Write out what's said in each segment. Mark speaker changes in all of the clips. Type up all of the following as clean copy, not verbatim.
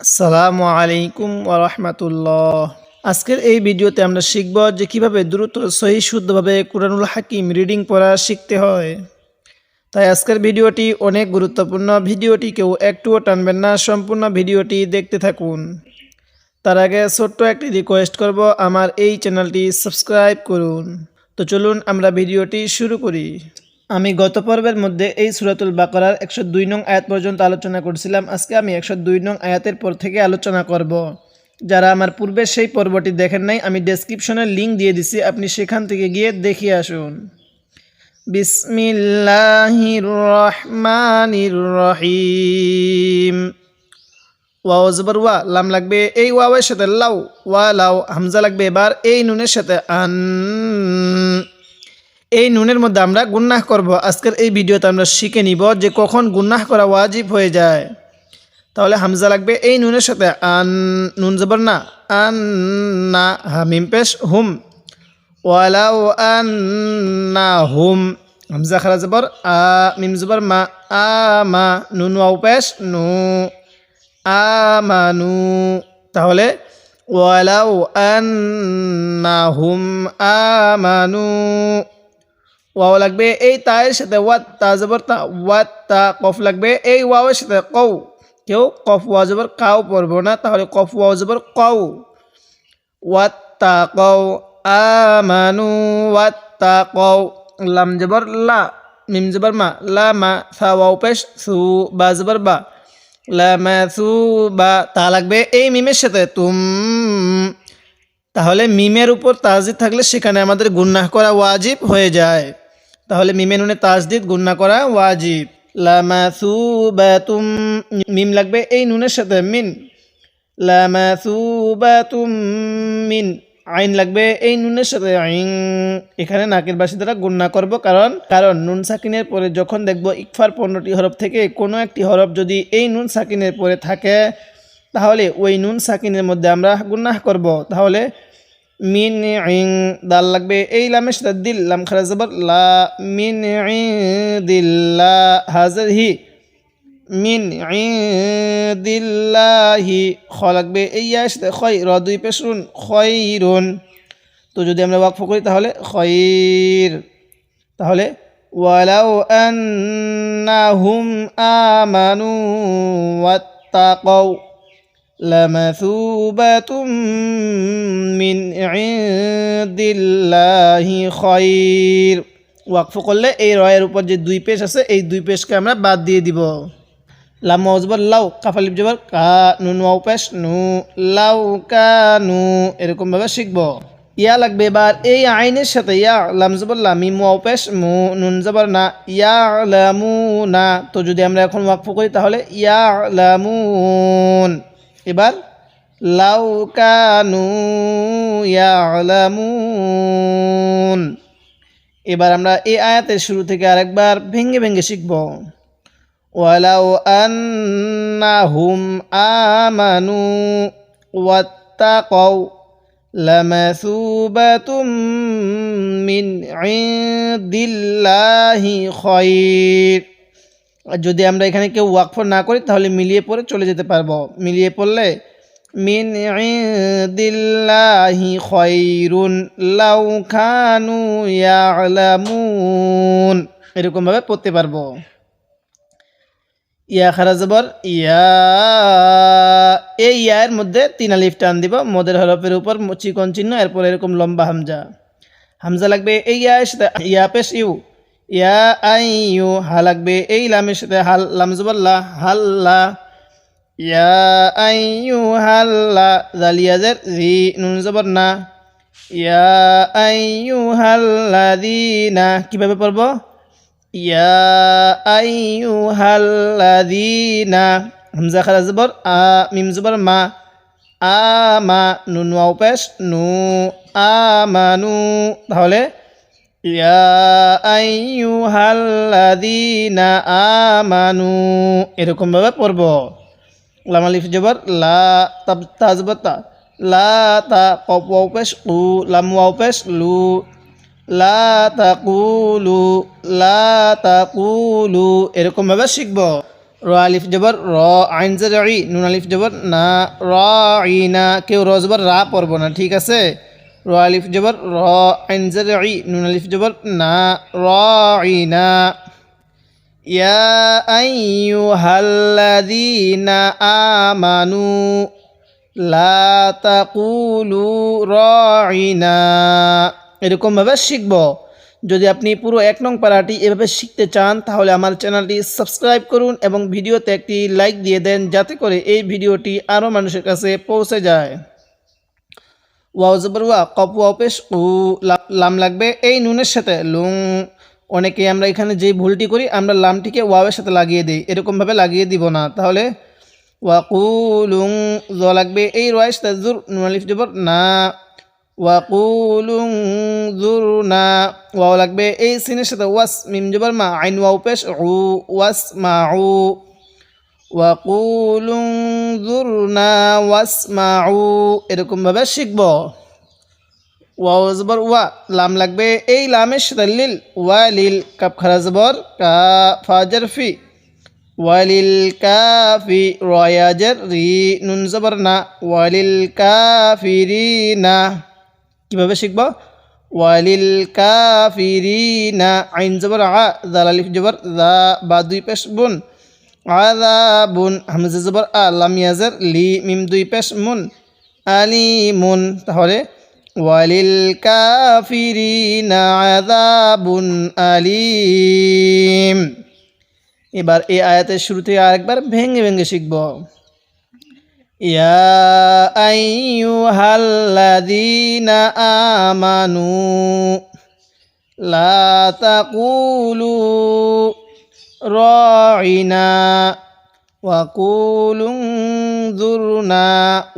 Speaker 1: আসসালামু আলাইকুম ওয়া রাহমাতুল্লাহ। আজকের এই ভিডিওতে আমরা শিখব যে কিভাবে দ্রুত সহিহ শুদ্ধভাবে কুরআনুল হাকিম রিডিং পড়া শিখতে হয়। তাই আজকের ভিডিওটি অনেক গুরুত্বপূর্ণ। ভিডিওটি কেউ একটুও টানবেন না, সম্পূর্ণ ভিডিওটি দেখতে থাকুন। তার আগে ছোট্ট একটি রিকোয়েস্ট করব, আমার এই চ্যানেলটি সাবস্ক্রাইব করুন। তো চলুন আমরা ভিডিওটি শুরু করি। আমি গত পর্বের মধ্যে এই সূরাতুল বাকারার 102 নং আয়াত পর্যন্ত আলোচনা করছিলাম। আজকে আমি 102 নং আয়াতের পর থেকে আলোচনা করব। যারা আমার পূর্বে সেই পর্বটি দেখেন নাই, আমি ডেসক্রিপশনে লিংক দিয়ে দিছি, আপনি সেখান থেকে গিয়ে দেখে আসুন। বিসমিল্লাহির রহমানির রহিম। ওয়াও জবর ওয়া, লাম লাগবে এই ওয়াওয়ের সাথে লাউ, ওয়া লাউ। হামজা লাগবে এবার এই নুনের সাথে আন। এই নুনের মধ্যে আমরা গুন্নাহ করব। আজকের এই ভিডিওতে আমরা শিখে নিব যে কখন গুন্নাহ করা ওয়াজিব হয়ে যায়। তাহলে হামজা লাগবে এই নুনের সাথে আন, নুন জবর না, আন না, হামিম পেশ হুম, ওয়ালাউ আন না হুম। হামজা খারা জবর আ, মিম জবর মা, আ মা, নুন ওয়াও পেশ নু, আমানু। তাহলে ওয়ালাউ আন না হুম আমানু। ওয়াও লাগবে এই তায়ের সাথে ওয়াত, তা জবর তা, ওয়াত তা। কফ লাগবে এই ওয়াওয়ের সাথে কৌ। কেউ কফ ওয়া জবর কাউ পড়বো না, তাহলে কফ ওয়াও জবর কৌ। ওয়াত তা কৌ আমানু, ওয়াত তা কৌ। লাম জবর লা, মিম জবর মা, লা মা, সা ওয়াও পেশ সু, বা জবর বা, লা মা সু বা। তা লাগবে এই মিমের সাথে তুম। তাহলে মিমের উপর তাজদিদ থাকলে সেখানে আমাদের গুন্নাহ করা ওয়াজিব হয়ে যায়। তাহলে মিমে নুনে তাজদিদ গুন্নাহ করা ওয়াজিব। লামাসুবাতুম, মিম লাগবে এই নুনের সাথে মিন, লামাসুবাতুম মিন। আইন লাগবে এই নুনের সাথে আইন। এখানে নাকের বাসি দ্বারা গুন্নাহ করব, কারণ নুন সাকিনের পরে যখন দেখব ইকফার 15টি হরফ থেকে কোনো একটি হরফ যদি এই নুন সাকিনের পরে থাকে, তাহলে ওই নুন সাকিনের মধ্যে আমরা গুন্নাহ করব। তাহলে মিন ইং, দাল লাগবে এই লামের সাথে দিল, লাম খারা জবর লা, মিন দিল্লা, হাজার হি, মিন দিল্লাহি। খ লাগবে এই ইয়ার সাথে খয়, র দুই পেশরুন, খয়রুন। তো যদি আমরা ওয়াকফ করি তাহলে খয়র। তাহলে ওয়ালাউ আন্নাহুম আমানু ওয়াত্তাকাউ লামাসুবাতুম মিন ইনদিল্লাহি খায়র। ওয়াকফ করলে এই রয়ের উপর যে দুই পেশ আছে, এই দুই পেশকে আমরা বাদ দিয়ে দিব। লাম ওয়াও জবর লাউ, কাফ আলিফ জবর কা, নুন ওয়াও পেশ নু, লাউ কানু। এরকমভাবে শিখব। ইয়া লাগবে এবার এই আইনের সাথে ইয়া, লাম জবর লা, মিম ওয়াও পেশ মু, নুন জবর না, ইয়া লামু না। তো যদি আমরা এখন ওয়াকফ করি তাহলে ইয়া লামুন। এবার লাউ কানু ইয়ালামুন। এবার আমরা এই আয়াতের শুরু থেকে আরেকবার ভেঙ্গে ভেঙ্গে শিখব। ওয়ালাউ আন্নাহুম আমানু ওয়াত্তাকাউ লামাসুবাতুম মিন ইনদিল্লাহি খায়র। যদি আমরা এখানে কেউ ওয়াকফ না করি তাহলে মিলিয়ে পড়ে চলে যেতে পারবো। মিলিয়ে পড়লে মিন ইনদিল্লাহি খায়রুন লাউ কানু ইয়ালামুন। এরকমভাবে পড়তে পারবো। ইয়া খারা জবর ইয়া, এই ইয়ার মধ্যে 3 আলিফ টান দিব, মদের হরফের উপর চিকন চিহ্ন, এরপর এরকম লম্বা হামজা। হামজা লাগবে এই ইয়ার সাথে ইয়া পেশ ইউ, ইয়া আইয়ু। হা লাগবে এই লামের সাথে হাল, লাম জবর লা, হাল্লা, ইয়া আইয়ু হাল্লা। জালিয়াজের জি, নুন জবর না, ইয়া আইয়ু হাল্লাযিনা। কিভাবে পড়ব? ইয়া আইয়ু হাল্লাযিনা। হামজা খারা জবর আ, মিম জবর মা, আমা, নুন ওয়াও পেশ নু, আমানু। তাহলে ইয়া আইয়ুহাল্লাযীনা আমানু। এরকমভাবে পড়ব। লাম আলিফ জবর লা, তা জবর তা, লা তা, কফ ওয়াও পেশ কু, লাম ওয়াও পেশ লু, লা তাকুলু, লা তাকুলু। এরকমভাবে শিখব। র আলিফ জবর র, আইন জের ই, নুন আলিফ জবর না, রাইনা। কেউ র জবর রা পড়ব না, ঠিক আছে? র আলিফ জবর র, আইন জের ই, নুন আলিফ জবর না, রাইনা। ইয়া আইয়ুহাল্লাযীনা আমানু লা তাকুলু রাইনা। এরকমভাবে শিখব। যদি আপনি পুরো 1 নং পারাটি এভাবে শিখতে চান তাহলে আমার চ্যানেলটি সাবস্ক্রাইব করুন এবং ভিডিওতে একটি লাইক দিয়ে দেন যাতে করে এই ভিডিওটি আরও মানুষের কাছে পৌঁছে যায়। ওয়াও জবর ওয়া, কফ ওয়াও পেশ উ, লাম লাগবে এই নুনের সাথে লুং। অনেকে আমরা এখানে যে ভুলটি করি, আমরা লামটিকে ওয়াওয়ের সাথে লাগিয়ে দিই, এরকমভাবে লাগিয়ে দিব না। তাহলে ওয়াকুলুং, জ লাগবে এই রয়ের সাথে জুর, নুন আলিফ জবর না, ওয়াকুলুং জুরনা। ওয়াও লাগবে এই সিনের সাথে ওয়াস, মিম জবর মা, আইন ওয়াও পেশ উ, ওয়াস মা উ। ওয়াকুলুং জুরনা ওয়াস মা উ, এরকমভাবে শিখব। ওয়াও জবর ওয়া, লাম লাগবে এই লামের সাথে লিল, ওয়ালিল, কাপ খারা জবর কা, ফা জের ফি, ওয়ালিল কাফি, রয়া জের রি, নুন জবর না, ওয়ালিল কাফিরিনা। কিভাবে শিখব? ওয়ালিল কাফিরিনা, আইন জবর আ, জাল আলিফ জবর জা, বা দুই পেশ বুন, আযাবুন, হামজা জবর আ, লাম ইয়াজের লি, মিম দুই পেশ মুন, আলিমুন। তাহলে ওয়ালিল কাফিরিনা আযাবুন আলিম। এবার এই আয়াতের শুরুতে আরেকবার ভেঙে ভেঙে শিখব। ইয়া আইয়ুহাল্লাযীনা আমানু লা তাকুলু রাইনা ওয়া কুলু যুরনা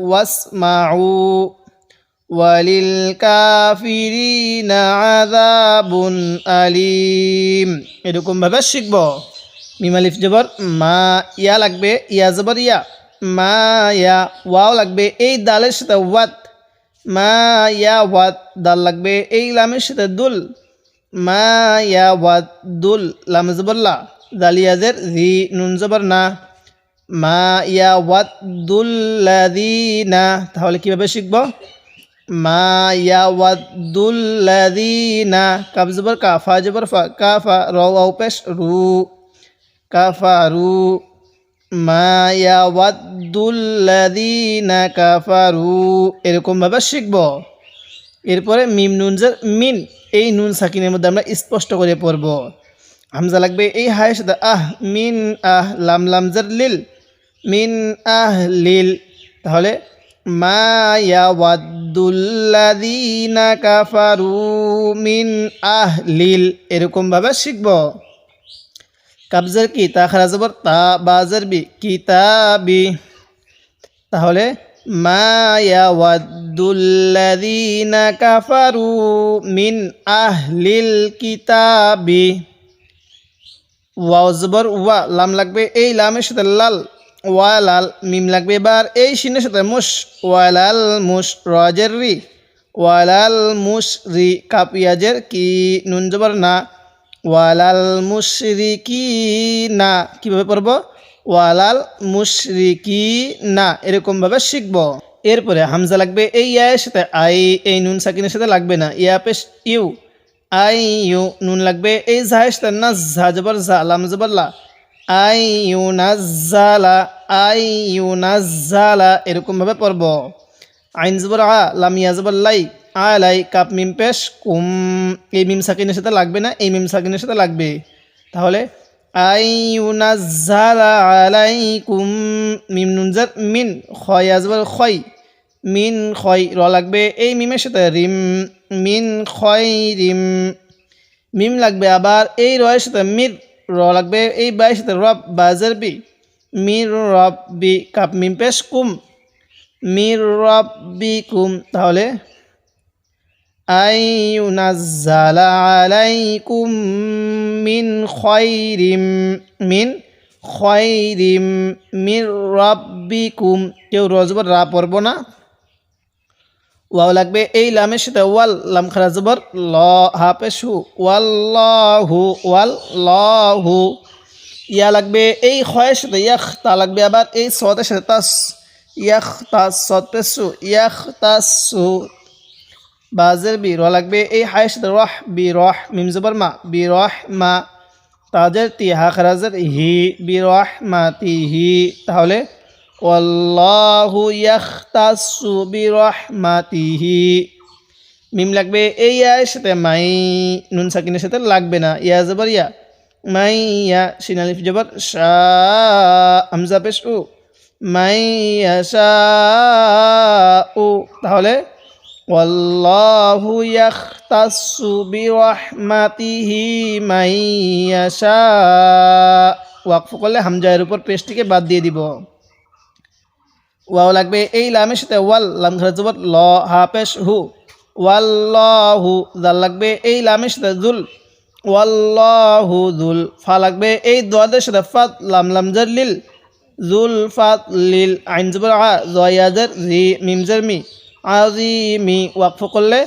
Speaker 1: ওয়াসমাউ ওয়ালিল কাফিরিনা আযাবুন আলিম। এরকমভাবে শিখব। মিম আলিফ জবর মা, ইয়া লাগবে ইয়া জবর ইয়া, মা ইয়া। ওয়াও লাগবে এই দালের সাথে ওয়াত, মা ইয়া ওয়াত। দাল লাগবে এই লামের সাথে দুল, মা ইয়া ওয়াত দুল, লাম জবর লা, দাল ইয়াজের জি, নুন জবর না, মা ইয়া ওয়াত দুল্লাযীনা। তাহলে কিভাবে শিখব? মা ইয়া ওয়াত দুল্লাযীনা, কাফ জবর কা, ফা জবর ফা, কাফা, র ওয়াও পেশ রু, কাফারু, মা ইয়াওয়াদ্দুল্লাযীনা কাফারু। এরকমভাবে শিখব। এরপরে মিম নুন জের মিন, এই নুন সাকিনের মধ্যে আমরা স্পষ্ট করে পড়ব। হামজা লাগবে এই হায়ের সাথে আহ, মিন আহ, লাম লাম জের লিল, মিন আহ লিল। তাহলে মা ইয়াওয়াদ্দুল্লাযীনা কাফারু মিন আহ লিল। এরকমভাবে শিখব। কাবজের কি, তা খারা জবর তা, বাজের বি, কিতাবি। তাহলে মা ইয়াওয়াদ্দুল্লাযীনা কাফারু মিন আহলিল কিতাবি। ওয়াও জবর ওয়া, লাম লাগবে এই লামের সাথে লাল, ওয়ালাল। মিম লাগবে এবার এই শিনের সাথে মুশ, ওয়ালাল মুশ, রাজের রি, ওয়ালাল মুশ রি, কাপ ইয়াজের কি, নুন জবর না, ওয়ালাল মুশরিকিনা। কিভাবে পড়ব? ওয়ালাল মুশরিকিনা। এরকমভাবে শিখব। এরপরে হামজা লাগবে এই ইয়ার সাথে আই, এই নুন সাকিনের সাথে লাগবে না, ইয়া পেশ ইউ, আই ইউ। নুন লাগবে এই জাহের সাথে না, জা জবর জা, লাম জবর লা, আই ইউ নাজ্জালা, আই ইউ নাজ্জালা। এরকমভাবে পড়ব। আইন জবর আ, লাম ইয়া জবর লাই, আলাই, কাপ মিম পেশ কুম, এই মিম সাকিনের সাথে লাগবে না, এই মিম সাকিনের সাথে লাগবে। তাহলে আইয়ুনাজ্জালা আলাইকুম, মিম নুন জের মিন, খয় আজবর খয়, মিন খয়। র লাগবে এই মিমের সাথে রিম, মিন খয় রিম। মিম লাগবে আবার এই রয়ের সাথে মির, র লাগবে এই বাইয়ের সাথে রব, বাজের বি, মির রব বি, কাপ মিম পেশ কুম, মির রব বি কুম। তাহলে আইয়ুনাজ্জালা আলাইকুম মিন খয়রিম, মিন খয়রিম মির রাব্বিকুম। কেউ রজবর রা পড়ব না। ওয়াও লাগবে এই লামের সাথে ওয়াল, লাম খারা জবর ল, হা পেশ হু, ওয়াল্লাহু, ওয়াল্লাহু। ইয়া লাগবে এই খয়ের সাথে ইয়াখ, তা লাগবে আবার এই সতের সাথে তাস, ইয়াখ তাস সদ পেসু ইয়াখ তাসু। বাজের বি র লাগবে এই হায়ের সাথে রহ, বি রহ মিম জবর মা, বি রহ মা। তাজের তি হা খারাজের হি, বি রহ মা তি হি। তাহলে ওয়াল্লাহু ইয়াখতাসু বিরহমাতিহি। মিম লাগবে এই ইয়ার সাথে মাই, নুন সাকিনের সাথে লাগবে না, ইয়া জবর ইয়া, মাই ইয়া শিন আলিফ জবর শা, হামজা পেশ উ, মাই ইয়াশাউ। তাহলে ওয়াল্লাহু ইয়াখতাসু বিরহমাতিহি মাই ইয়াশা। ওয়াকফ করলে হামজার উপর পেশটিকে বাদ দিয়ে দিব। ওয়াও লাগবে এই লামের সাথে ওয়াল, লাম খারা জবর ল, হা পেশ হু, ওয়াল্লাহু। জাল লাগবে এই লামের সাথে জুল, ওয়াল্লাহু জুল। ফা লাগবে এই দোয়াদের সাথে ফাত, লাম লাম জার লিল, জুল ফাত লিল। আইন জবর আ, জয়াজার জি, মিম জার মি, আজিমি। ওয়াকফ করলে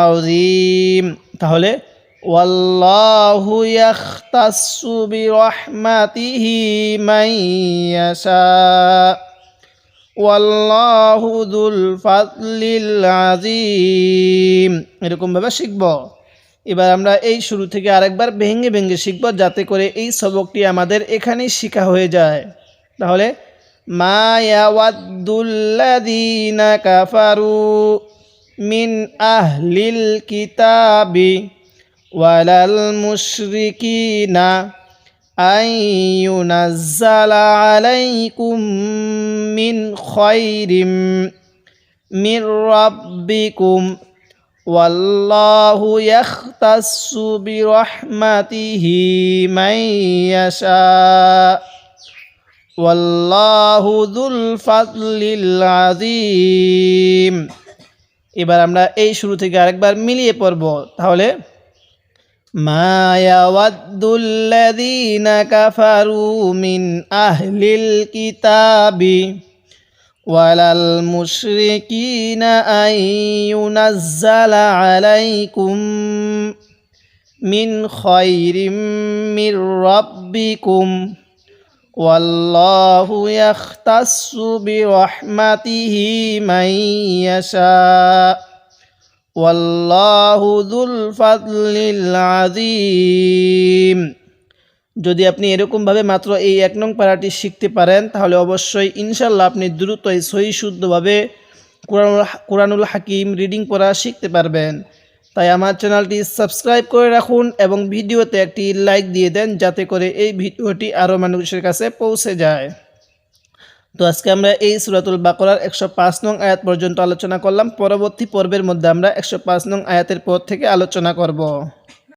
Speaker 1: আজিম। তাহলে ওয়াল্লাহু ইয়াখতাসু বিরহমাতিহি মান ইয়াশা ওয়াল্লাহু যুল ফাদলিল আযীম। এরকমভাবে শিখব। এবার আমরা এই শুরু থেকে আরেকবার ভেঙে ভেঙে শিখব, যাতে করে এই সবকটি আমাদের এখানেই শিখা হয়ে যায়। তাহলে মা ইয়াওয়াদ্দুল্লাযীনা কাফারু মিন আহলিল কিতাবি ওয়ালাল মুশরিকিনা আন ইউনাজ্জালা আলাইকুম মিন খায়রিম মির রাব্বিকুম ওয়াল্লাহু ইয়াখতাসসু বিরহমাতিহি মান ইয়াশা ওয়াল্লাহু যুল ফাদলিল আযীম। এবার আমরা এই শুরু থেকে আরেকবার মিলিয়ে পড়ব। তাহলে মা ইয়াওয়াদ্দুল্লাযীনা কাফারু মিন আহলিল কিতাবি ওয়ালাল মুশরিকিনা আন ইউনাজ্জালা আলাইকুম মিন খায়রিম মির রাব্বিকুম ওয়াল্লাহু ইয়াখতাসসু বিরহমাতিহি মান ইয়াশা ওয়াল্লাহু যুল ফাদলিল আযীম। যদি আপনি এরকমভাবে মাত্র এই 1 নং পারাটি শিখতে পারেন, তাহলে অবশ্যই ইনশাল্লাহ আপনি দ্রুতই সহি শুদ্ধভাবে কুরআনুল হাকিম রিডিং পড়া শিখতে পারবেন। তাই আমার চ্যানেলটি সাবস্ক্রাইব করে রাখুন এবং ভিডিওতে একটি লাইক দিয়ে দেন, যাতে করে এই ভিডিওটি আরও মানুষের কাছে পৌঁছে যায়। তো আজকে আমরা এই সূরাতুল বাকারার 105 নং আয়াত পর্যন্ত আলোচনা করলাম। পরবর্তী পর্বের মধ্যে আমরা 105 নং আয়াতের পর থেকে আলোচনা করব।